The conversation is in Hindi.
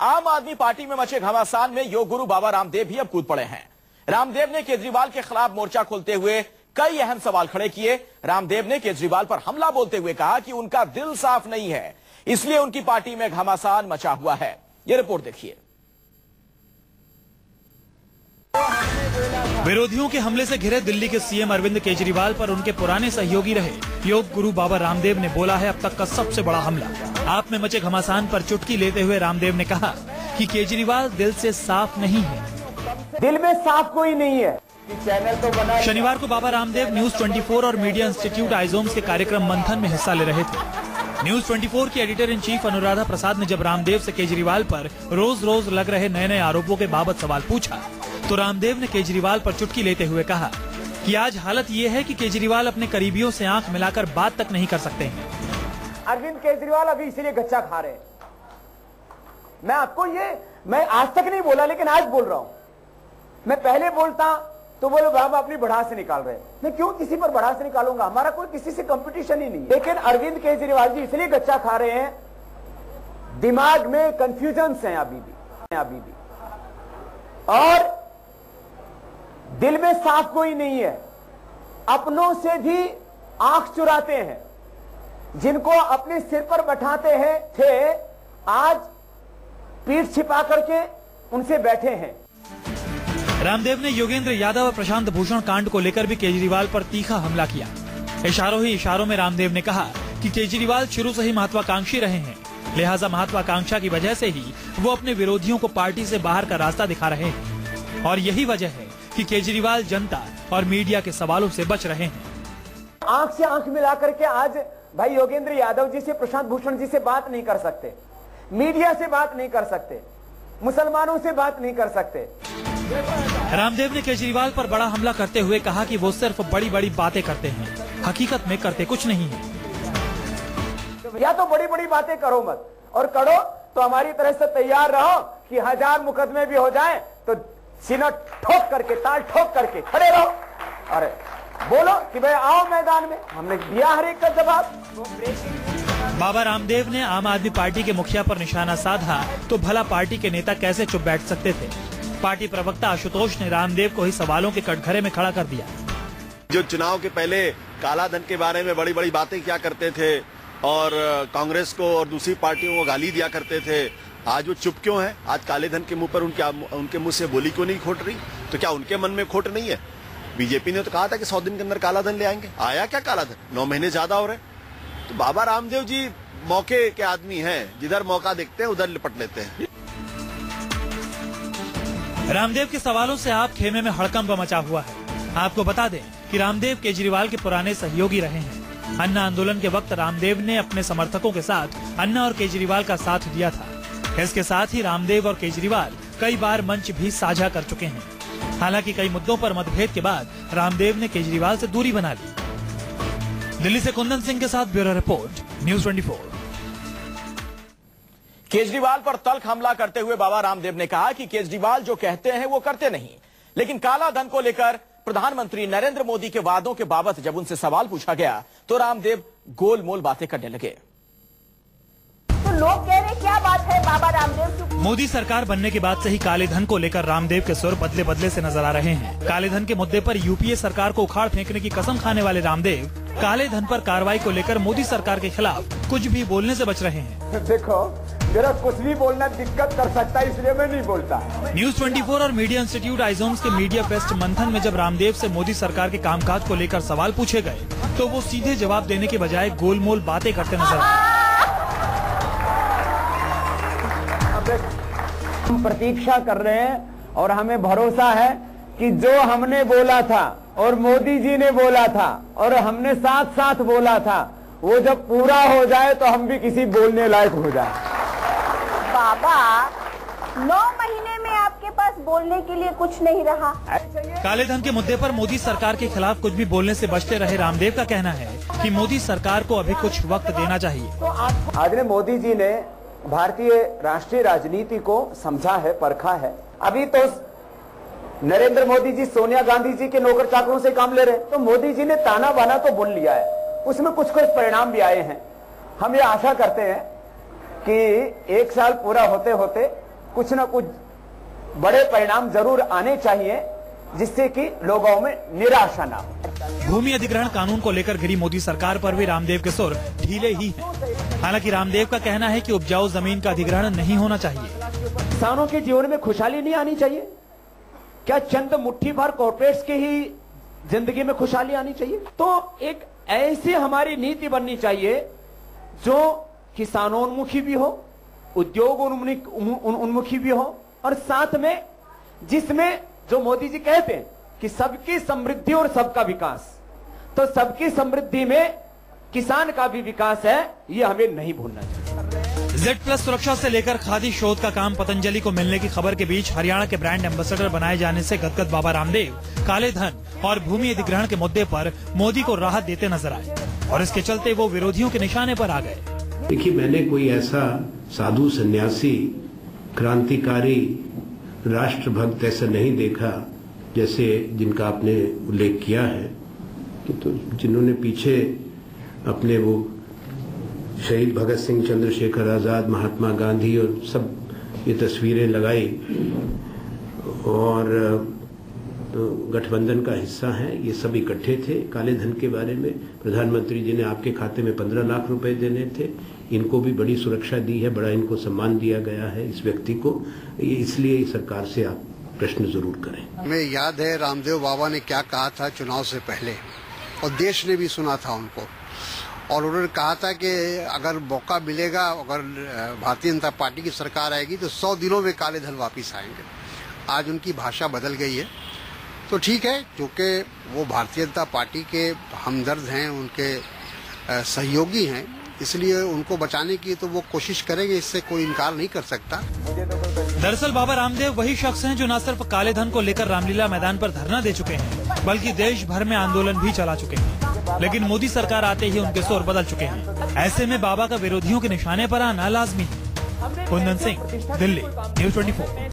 आम आदमी पार्टी में मचे घमासान में योग गुरु बाबा रामदेव भी अब कूद पड़े हैं। रामदेव ने केजरीवाल के खिलाफ मोर्चा खोलते हुए कई अहम सवाल खड़े किए। रामदेव ने केजरीवाल पर हमला बोलते हुए कहा कि उनका दिल साफ नहीं है, इसलिए उनकी पार्टी में घमासान मचा हुआ है। यह रिपोर्ट देखिए। विरोधियों के हमले से घिरे दिल्ली के सीएम अरविंद केजरीवाल पर उनके पुराने सहयोगी रहे योग गुरु बाबा रामदेव ने बोला है अब तक का सबसे बड़ा हमला। आप में मचे घमासान पर चुटकी लेते हुए रामदेव ने कहा कि केजरीवाल दिल से साफ नहीं है। दिल में साफ कोई नहीं है। चैनल तो बना। शनिवार को बाबा रामदेव न्यूज 24 और मीडिया इंस्टीट्यूट आइजोम्स के कार्यक्रम मंथन में हिस्सा ले रहे थे। न्यूज 24 की editor in chief Anuradha Prasad ने जब रामदेव से केजरीवाल पर रोज रोज लग रहे नए नए आरोपों के बाबत सवाल पूछा तो रामदेव ने केजरीवाल पर चुटकी लेते हुए कहा कि आज हालत ये है कि केजरीवाल अपने करीबियों से आंख मिलाकर बात तक नहीं कर सकते हैं। अरविंद केजरीवाल अभी इसीलिए गच्चा खा रहे हैं। मैं आज तक नहीं बोला, लेकिन आज बोल रहा हूं। मैं पहले बोलता तो बोले बाबा अपनी बढ़ास निकाल रहे हैं। मैं क्यों किसी पर बढ़ास निकालूंगा? हमारा कोई किसी से कंपटीशन ही नहीं है। लेकिन अरविंद केजरीवाल जी इसलिए गच्चा खा रहे हैं, दिमाग में कंफ्यूजन हैं अभी भी, और दिल में साफ कोई नहीं है। अपनों से भी आंख चुराते हैं। जिनको अपने सिर पर बैठाते हैं थे, आज पीठ छिपा करके उनसे बैठे हैं। रामदेव ने योगेंद्र यादव और प्रशांत भूषण कांड को लेकर भी केजरीवाल पर तीखा हमला किया। इशारों ही इशारों में रामदेव ने कहा कि केजरीवाल शुरू से ही महत्वाकांक्षी रहे हैं, लिहाजा महत्वाकांक्षा की वजह से ही वो अपने विरोधियों को पार्टी से बाहर का रास्ता दिखा रहे हैं, और यही वजह है कि केजरीवाल जनता और मीडिया के सवालों से बच रहे हैं। आंख से आंख मिला करके आज भाई योगेंद्र यादव जी से, प्रशांत भूषण जी से बात नहीं कर सकते, मीडिया से बात नहीं कर सकते, मुसलमानों से बात नहीं कर सकते। रामदेव ने केजरीवाल पर बड़ा हमला करते हुए कहा कि वो सिर्फ बड़ी बड़ी बातें करते हैं, हकीकत में करते कुछ नहीं है। या तो बड़ी बड़ी बातें करो मत, और करो तो हमारी तरह से तैयार रहो कि 1000 मुकदमे भी हो जाएं तो सीना ठोक करके, ताल ठोक करके खड़े रहो, अरे बोलो कि भाई आओ मैदान में। हमने दिया हर एक का जवाब। बाबा रामदेव ने आम आदमी पार्टी के मुखिया पर निशाना साधा तो भला पार्टी के नेता कैसे चुप बैठ सकते थे। पार्टी प्रवक्ता आशुतोष ने रामदेव को ही सवालों के कटघरे में खड़ा कर दिया। जो चुनाव के पहले काला धन के बारे में बड़ी बड़ी बातें क्या करते थे और कांग्रेस को और दूसरी पार्टियों को गाली दिया करते थे, आज वो चुप क्यों है? आज काले धन के मुंह पर उनके मुंह से बोली क्यों नहीं खोट रही? तो क्या उनके मन में खोट नहीं है? बीजेपी ने तो कहा था कि 100 दिन के अंदर काला धन ले आएंगे। आया क्या काला धन? 9 महीने ज्यादा हो रहे। तो बाबा रामदेव जी मौके के आदमी हैं, जिधर मौका देखते हैं उधर लिपट लेते हैं। रामदेव के सवालों से आप खेमे में हड़कंप मचा हुआ है। आपको बता दें कि रामदेव केजरीवाल के पुराने सहयोगी रहे हैं। अन्ना आंदोलन के वक्त रामदेव ने अपने समर्थकों के साथ अन्ना और केजरीवाल का साथ दिया था। इसके साथ ही रामदेव और केजरीवाल कई बार मंच भी साझा कर चुके हैं। हालांकि कई मुद्दों पर मतभेद के बाद रामदेव ने केजरीवाल से दूरी बना ली। दिल्ली से कुंदन सिंह के साथ ब्यूरो रिपोर्ट, न्यूज 24। केजरीवाल पर तल्ख हमला करते हुए बाबा रामदेव ने कहा कि केजरीवाल जो कहते हैं वो करते नहीं। लेकिन काला धन को लेकर प्रधानमंत्री नरेंद्र मोदी के वादों के बाबत जब उनसे सवाल पूछा गया तो रामदेव गोलमोल बातें करने लगे। तो लोग कह रहे क्या बात है बाबा रामदेव? मोदी सरकार बनने के बाद से ही काले धन को लेकर रामदेव के सुर बदले बदले से नजर आ रहे हैं। काले धन के मुद्दे पर यूपीए सरकार को उखाड़ फेंकने की कसम खाने वाले रामदेव काले धन पर कार्रवाई को लेकर मोदी सरकार के खिलाफ कुछ भी बोलने से बच रहे हैं। देखो, मेरा कुछ भी बोलना दिक्कत कर सकता है, इसलिए मैं नहीं बोलता। न्यूज 24 और मीडिया इंस्टीट्यूट आइजोम्स के मीडिया फेस्ट मंथन में जब रामदेव से मोदी सरकार के कामकाज को लेकर सवाल पूछे गए तो वो सीधे जवाब देने के बजाय गोलमोल बातें करते नजर आए। हम प्रतीक्षा कर रहे हैं और हमें भरोसा है कि जो हमने बोला था और मोदी जी ने बोला था और हमने साथ साथ बोला था, वो जब पूरा हो जाए तो हम भी किसी बोलने लायक हो जाए। बाबा, 9 महीने में आपके पास बोलने के लिए कुछ नहीं रहा। काले धन के मुद्दे पर मोदी सरकार के खिलाफ कुछ भी बोलने से बचते रहे रामदेव का कहना है कि मोदी सरकार को अभी कुछ वक्त देना चाहिए। आज ने मोदी जी ने भारतीय राष्ट्रीय राजनीति को समझा है, परखा है। अभी तो नरेंद्र मोदी जी सोनिया गांधी जी के नौकर चाकरों से काम ले रहे हैं, तो मोदी जी ने ताना बाना तो बोल लिया है, उसमें कुछ परिणाम भी आए हैं। हम ये आशा करते हैं कि 1 साल पूरा होते होते कुछ न कुछ बड़े परिणाम जरूर आने चाहिए, जिससे कि लोगों में निराशा ना हो। भूमि अधिग्रहण कानून को लेकर घिरी मोदी सरकार पर भी रामदेव के सुर ढीले ही हैं। हालांकि रामदेव का कहना है कि उपजाऊ जमीन का अधिग्रहण नहीं होना चाहिए। किसानों के जीवन में खुशहाली नहीं आनी चाहिए? क्या चंद मुट्ठी भर कॉर्पोरेट्स की ही जिंदगी में खुशहाली आनी चाहिए? तो एक ऐसी हमारी नीति बननी चाहिए जो किसानोन्मुखी भी हो, उद्योग उन्मुखी भी हो, और साथ में जिसमें जो मोदी जी कहते हैं कि सबकी समृद्धि और सबका विकास, तो सबकी समृद्धि में किसान का भी विकास है, ये हमें नहीं भूलना चाहिए। Z+ सुरक्षा से लेकर खादी शोध का काम पतंजलि को मिलने की खबर के बीच हरियाणा के ब्रांड एम्बेसडर बनाए जाने से गदगद बाबा रामदेव काले धन और भूमि अधिग्रहण के मुद्दे पर मोदी को राहत देते नजर आए, और इसके चलते वो विरोधियों के निशाने पर आ गए। देखिए, मैंने कोई ऐसा साधु सन्यासी, क्रांतिकारी, राष्ट्रभक्त ऐसा नहीं देखा जैसे जिनका आपने उल्लेख किया है कि तो जिन्होंने पीछे अपने वो शहीद भगत सिंह, चंद्रशेखर आजाद, महात्मा गांधी और सब ये तस्वीरें लगाई और तो गठबंधन का हिस्सा हैं, ये सब इकट्ठे थे। काले धन के बारे में प्रधानमंत्री जी ने आपके खाते में 15 लाख रुपए देने थे, इनको भी बड़ी सुरक्षा दी है, बड़ा इनको सम्मान दिया गया है इस व्यक्ति को। इसलिए सरकार से आप प्रश्न जरूर करें। हमें याद है रामदेव बाबा ने क्या कहा था चुनाव से पहले, और देश ने भी सुना था उनको, और उन्होंने कहा था कि अगर मौका मिलेगा, अगर भारतीय जनता पार्टी की सरकार आएगी तो 100 दिनों में काले धन वापिस आएंगे। आज उनकी भाषा बदल गई है, तो ठीक है, क्योंकि वो भारतीय जनता पार्टी के हमदर्द हैं, उनके सहयोगी हैं, इसलिए उनको बचाने की तो वो कोशिश करेंगे, इससे कोई इनकार नहीं कर सकता। दरअसल बाबा रामदेव वही शख्स हैं जो न सिर्फ काले धन को लेकर रामलीला मैदान पर धरना दे चुके हैं, बल्कि देश भर में आंदोलन भी चला चुके हैं। लेकिन मोदी सरकार आते ही उनके सुर बदल चुके हैं। ऐसे में बाबा का विरोधियों के निशाने पर आना लाजमी है। कुंदन सिंह, दिल्ली, News 24।